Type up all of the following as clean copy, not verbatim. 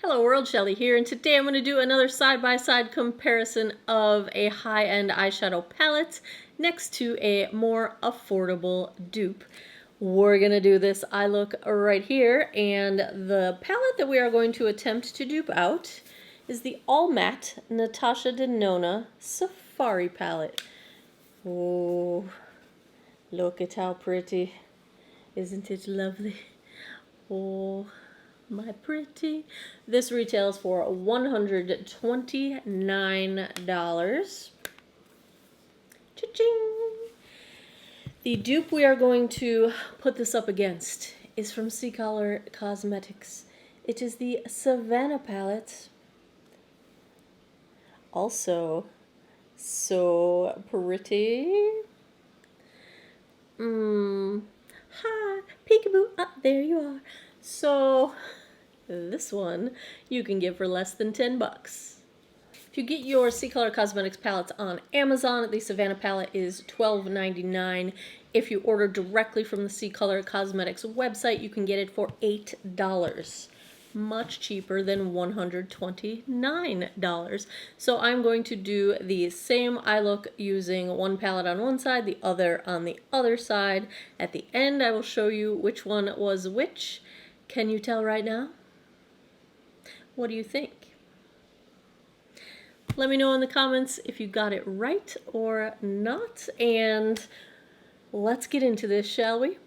Hello world, Shelly here, and today I'm going to do another side-by-side comparison of a high-end eyeshadow palette next to a more affordable dupe. We're going to do this eye look right here, and the palette that we are going to attempt to dupe out is the All Matte Natasha Denona Safari Palette. Oh, look at how pretty. Isn't it lovely? Oh, my pretty. This retails for $129. Cha-ching! The dupe we are going to put this up against is from CColor Cosmetics. It is the Savanna Palette. Also, so pretty. Hi, peekaboo. Ah, there you are. So, this one you can get for less than 10 bucks. If you get your CColor Cosmetics palettes on Amazon, the Savanna palette is $12.99. If you order directly from the CColor Cosmetics website, you can get it for $8. Much cheaper than $129. So I'm going to do the same eye look using one palette on one side, the other on the other side. At the end, I will show you which one was which. Can you tell right now? What do you think? Let me know in the comments if you got it right or not, and let's get into this, shall we?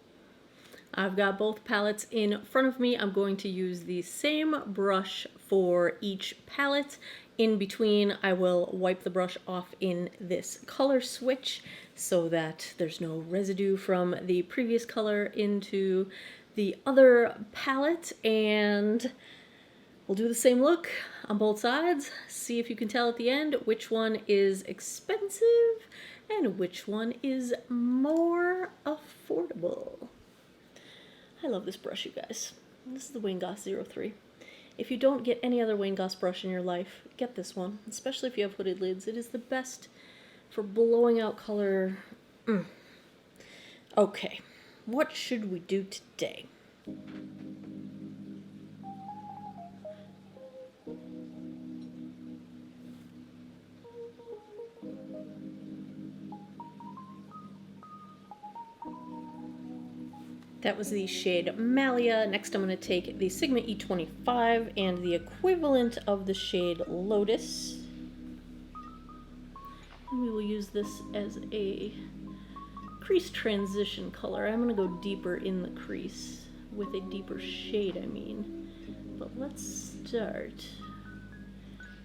I've got both palettes in front of me. I'm going to use the same brush for each palette. In between, I will wipe the brush off in this color switch so that there's no residue from the previous color into the other palette, and we'll do the same look on both sides. See if you can tell at the end which one is expensive and which one is more affordable. I love this brush, you guys. This is the Wayne Goss 03. If you don't get any other Wayne Goss brush in your life, get this one, especially if you have hooded lids. It is the best for blowing out color. Okay, what should we do today? That was the shade Malia. Next I'm going to take the Sigma E25 and the equivalent of the shade Lotus. And we will use this as a crease transition color. I'm going to go deeper in the crease, with a deeper shade, I mean. But let's start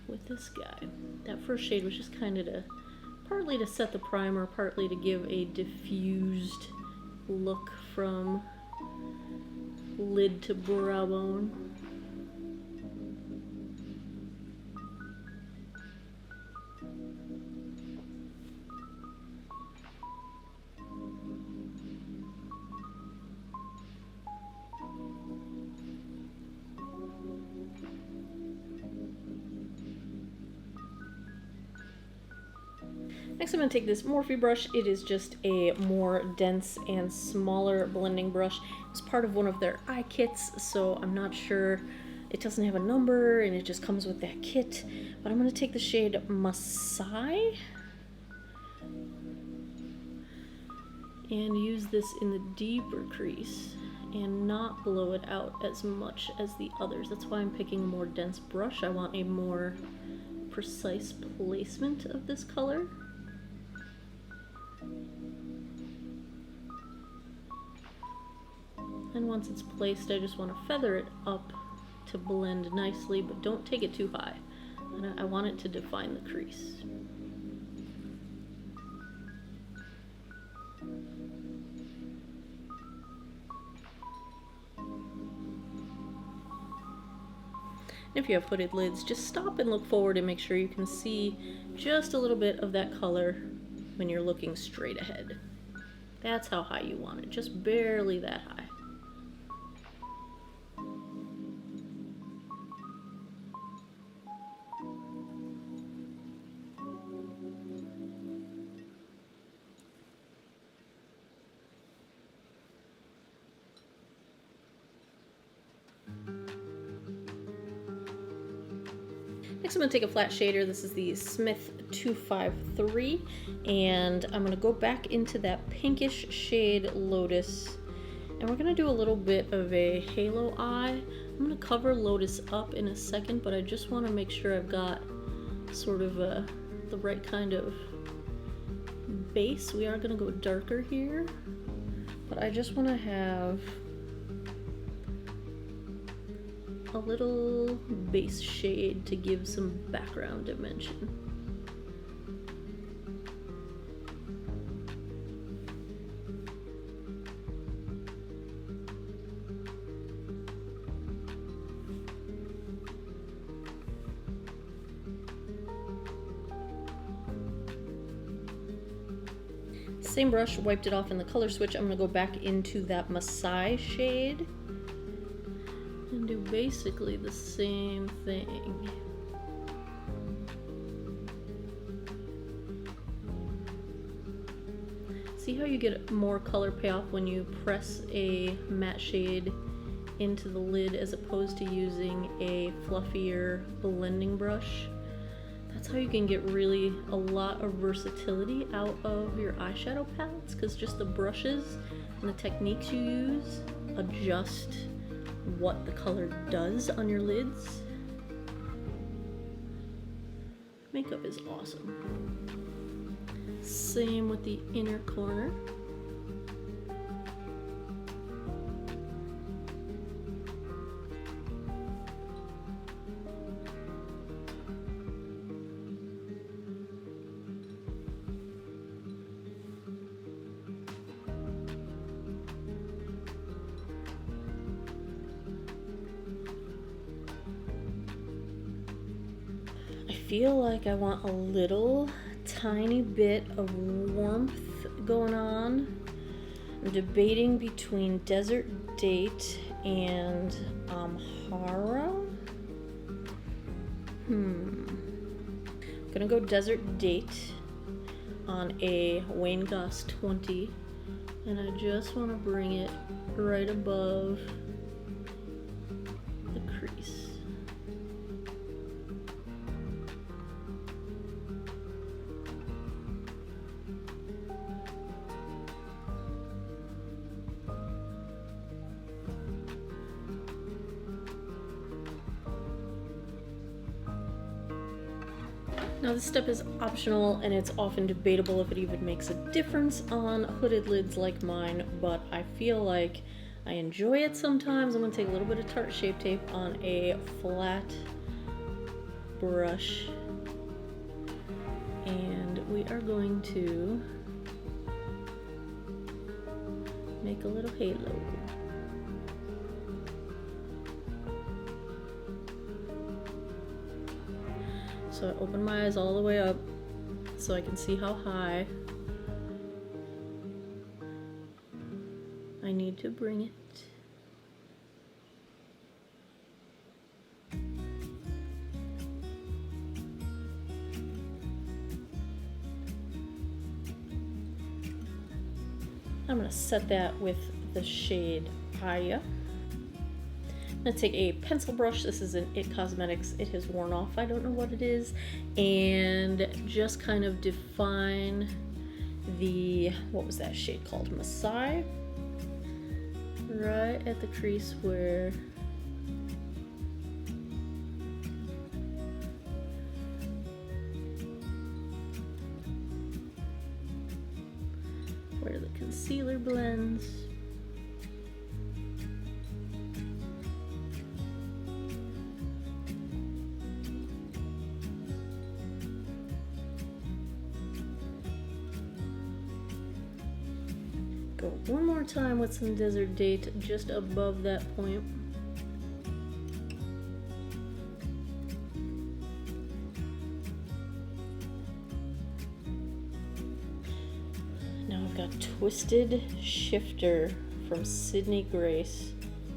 with this guy. That first shade was just kind of partly to set the primer, partly to give a diffused look from lid to brow bone. Next I'm going to take this Morphe brush. It is just a more dense and smaller blending brush. It's part of one of their eye kits, so I'm not sure. It doesn't have a number and it just comes with that kit. But I'm going to take the shade Masai and use this in the deeper crease and not blow it out as much as the others. That's why I'm picking a more dense brush. I want a more precise placement of this color. And once it's placed, I just want to feather it up to blend nicely, but don't take it too high. And I want it to define the crease. If you have hooded lids, just stop and look forward and make sure you can see just a little bit of that color when you're looking straight ahead. That's how high you want it, just barely that high. Next I'm going to take a flat shader. This is the Smith 253, and I'm going to go back into that pinkish shade Lotus, and we're going to do a little bit of a halo eye. I'm going to cover Lotus up in a second, but I just want to make sure I've got sort of the right kind of base. We are going to go darker here, but I just want to have a little base shade to give some background dimension. Same brush, wiped it off in the color switch. I'm going to go back into that Masai shade and do basically the same thing. See how you get more color payoff when you press a matte shade into the lid as opposed to using a fluffier blending brush? That's how you can get really a lot of versatility out of your eyeshadow palettes, because just the brushes and the techniques you use adjust what the color does on your lids. Makeup is awesome. Same with the inner corner. I feel like I want a little tiny bit of warmth going on. I'm debating between Desert Date and Amhara. I'm gonna go Desert Date on a Wayne Goss 20, and I just want to bring it right above the crease. Now this step is optional, and it's often debatable if it even makes a difference on hooded lids like mine, but I feel like I enjoy it sometimes. I'm going to take a little bit of Tarte Shape Tape on a flat brush, and we are going to make a little halo. So I open my eyes all the way up so I can see how high I need to bring it. I'm going to set that with the shade Aya. I'm going to take a pencil brush. This is an IT Cosmetics. It has worn off. I don't know what it is. And just kind of define the, what was that shade called? Masai? Right at the crease where the concealer blends. Go one more time with some Desert Date just above that point. Now I've got Twisted Shifter from Sydney Grace.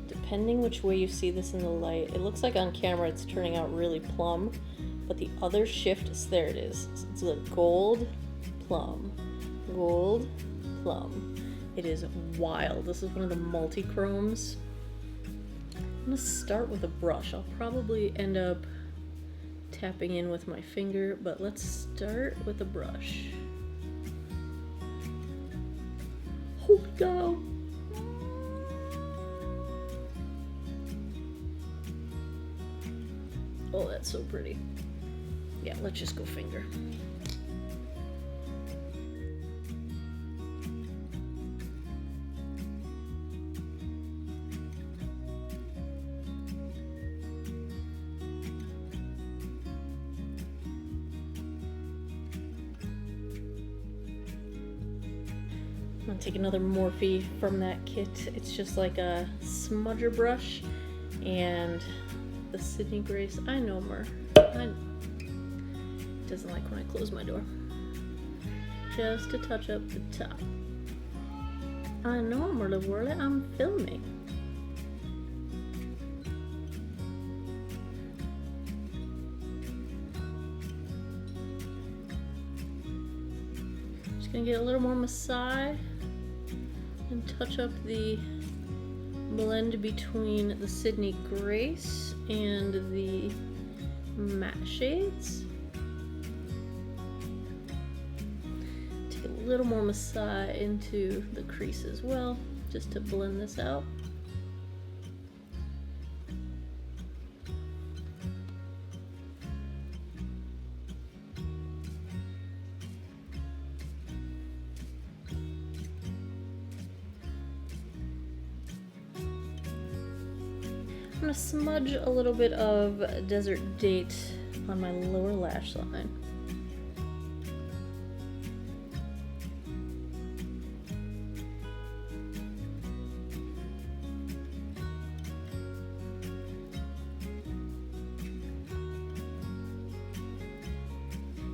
Depending which way you see this in the light, it looks like on camera it's turning out really plum, but the other shift is, there it is. It's a gold plum, gold plum. It is wild. This is one of the multi-chromes. I'm gonna start with a brush. I'll probably end up tapping in with my finger, but let's start with a brush. Holy cow! Oh, that's so pretty. Yeah, let's just go finger. I'm gonna take another Morphe from that kit. It's just like a smudger brush and the Sydney Grace. I know Mer. Doesn't like when I close my door. Just to touch up the top. I know, Merlin Whirly, I'm filming. Just gonna get a little more massage and touch up the blend between the Sydney Grace and the matte shades. Take a little more massage into the crease as well, just to blend this out. I'm gonna smudge a little bit of Desert Date on my lower lash line.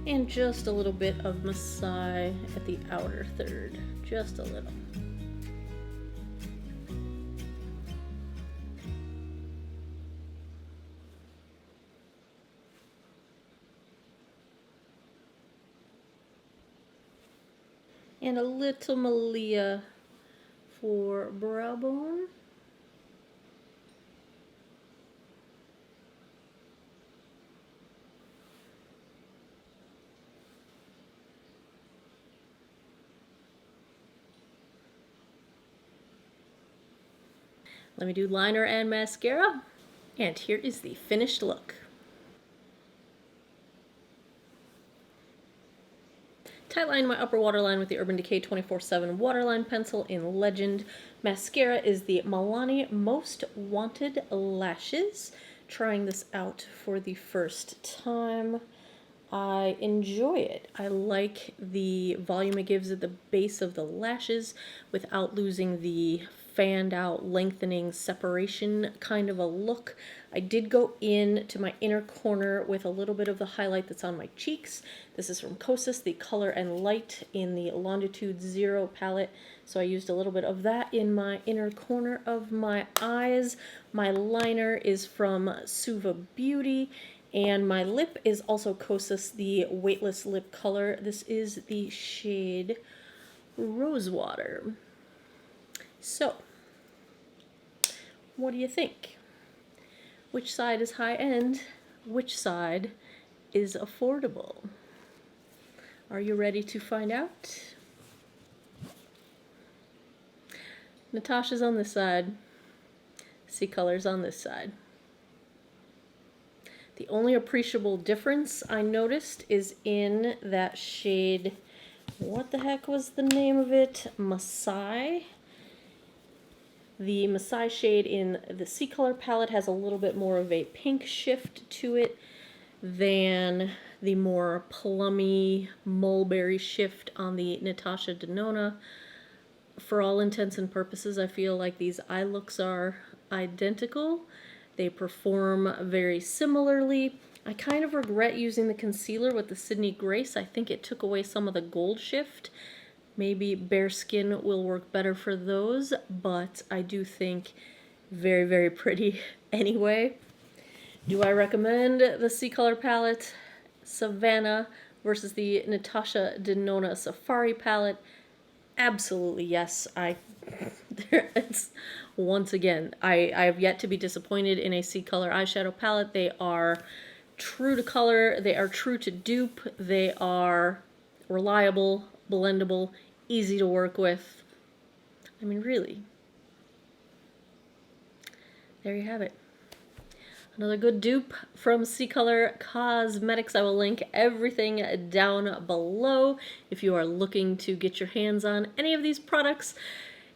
And just a little bit of massage at the outer third, just a little. And a little Malia for brow bone. Let me do liner and mascara. And here is the finished look. Tightline my upper waterline with the Urban Decay 24/7 waterline pencil in Legend. Mascara is the Milani Most Wanted Lashes. Trying this out for the first time. I enjoy it. I like the volume it gives at the base of the lashes without losing the fanned out, lengthening, separation kind of a look. I did go in to my inner corner with a little bit of the highlight that's on my cheeks. This is from Kosas, the Color and Light in the Longitude 0 palette. So I used a little bit of that in my inner corner of my eyes. My liner is from Suva Beauty. And my lip is also Kosas, the Weightless Lip Color. This is the shade Rosewater. So, what do you think? Which side is high-end? Which side is affordable? Are you ready to find out? Natasha's on this side. CColor's on this side. The only appreciable difference I noticed is in that shade, what the heck was the name of it? Masai. The Masai shade in the CColor palette has a little bit more of a pink shift to it than the more plummy mulberry shift on the Natasha Denona. For all intents and purposes, I feel like these eye looks are identical. They perform very similarly. I kind of regret using the concealer with the Sydney Grace. I think it took away some of the gold shift. Maybe bare skin will work better for those, but I do think very, very pretty anyway. Do I recommend the CColor palette Savanna versus the Natasha Denona Safari palette? Absolutely yes. It's once again, I have yet to be disappointed in a CColor eyeshadow palette. They are true to color, they are true to dupe, they are reliable, blendable, easy to work with. I mean, really. There you have it. Another good dupe from CColor Cosmetics. I will link everything down below if you are looking to get your hands on any of these products.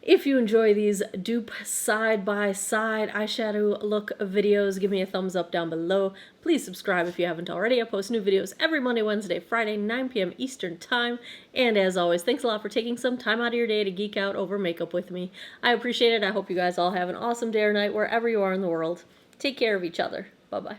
If you enjoy these dupe side-by-side eyeshadow look videos, give me a thumbs up down below. Please subscribe if you haven't already. I post new videos every Monday, Wednesday, Friday, 9 p.m. Eastern Time. And as always, thanks a lot for taking some time out of your day to geek out over makeup with me. I appreciate it. I hope you guys all have an awesome day or night wherever you are in the world. Take care of each other. Bye-bye.